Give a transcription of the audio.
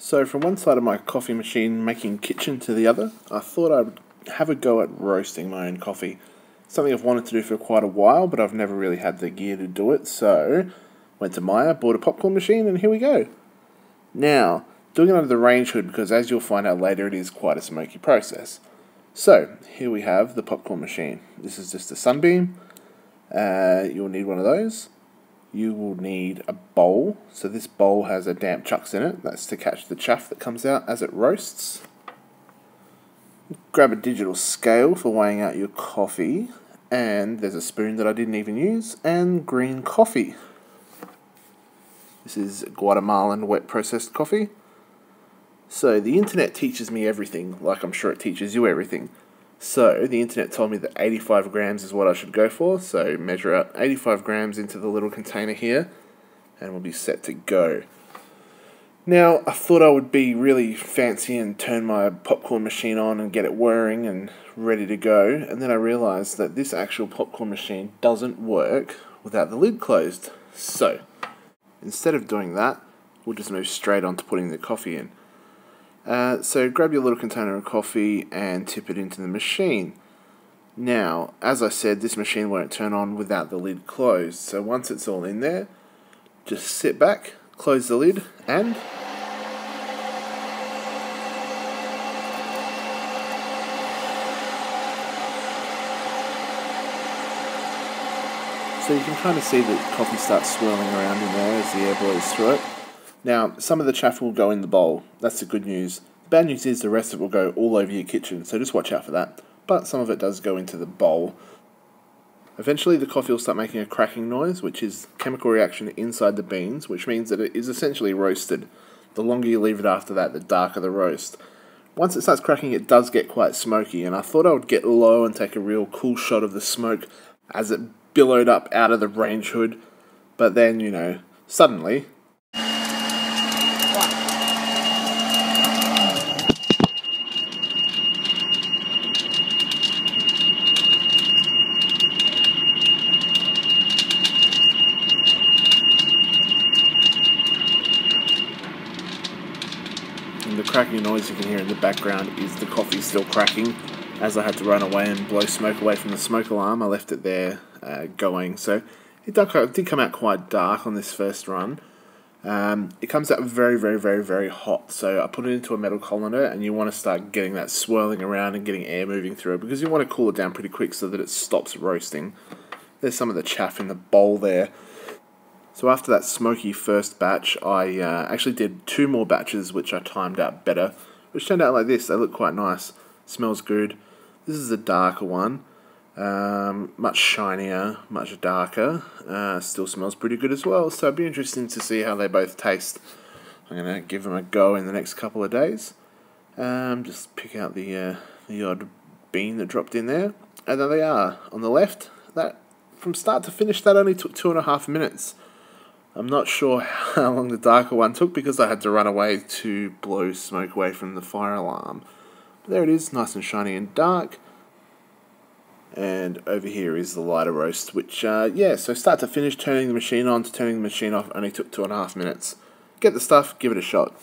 So from one side of my coffee machine making kitchen to the other, I thought I'd have a go at roasting my own coffee. Something I've wanted to do for quite a while, but I've never really had the gear to do it, so went to Maya, bought a popcorn machine, and here we go. Now, doing it under the range hood, because as you'll find out later, it is quite a smoky process. So, here we have the popcorn machine. This is just a Sunbeam. You'll need one of those. You will need a bowl. So this bowl has a damp chucks in it. That's to catch the chaff that comes out as it roasts. Grab a digital scale for weighing out your coffee. And there's a spoon that I didn't even use. And green coffee. This is Guatemalan wet processed coffee. So the internet teaches me everything, like I'm sure it teaches you everything. So the internet told me that 85 grams is what I should go for, so measure out 85 grams into the little container here, and we'll be set to go. Now, I thought I would be really fancy and turn my popcorn machine on and get it whirring and ready to go, and then I realised that this actual popcorn machine doesn't work without the lid closed. So, instead of doing that, we'll just move straight on to putting the coffee in. So grab your little container of coffee and tip it into the machine. Now, as I said, this machine won't turn on without the lid closed. So once it's all in there, just sit back, close the lid, and so you can kind of see that coffee starts swirling around in there as the air blows through it. Now, some of the chaff will go in the bowl. That's the good news. The bad news is the rest of it will go all over your kitchen, so just watch out for that. But some of it does go into the bowl. Eventually the coffee will start making a cracking noise, which is chemical reaction inside the beans, which means that it is essentially roasted. The longer you leave it after that, the darker the roast. Once it starts cracking, it does get quite smoky, and I thought I would get low and take a real cool shot of the smoke as it billowed up out of the range hood. But then, suddenly and the cracking noise you can hear in the background is the coffee still cracking. As I had to run away and blow smoke away from the smoke alarm, I left it there going. So it did come out quite dark on this first run. It comes out very, very, very, very hot. So I put it into a metal colander, and you want to start getting that swirling around and getting air moving through it, because you want to cool it down pretty quick so that it stops roasting. There's some of the chaff in the bowl there. So after that smoky first batch, I actually did 2 more batches, which I timed out better, which turned out like this. They look quite nice. Smells good. This is a darker one. Much shinier, much darker. Still smells pretty good as well, so it'd be interesting to see how they both taste. I'm going to give them a go in the next couple of days. Just pick out the odd bean that dropped in there. And there they are. On the left, that from start to finish, that only took 2.5 minutes. I'm not sure how long the darker one took, because I had to run away to blow smoke away from the fire alarm. But there it is, nice and shiny and dark. And over here is the lighter roast, which, so start to finish, turning the machine on to turning the machine off only took 2.5 minutes. Get the stuff, give it a shot.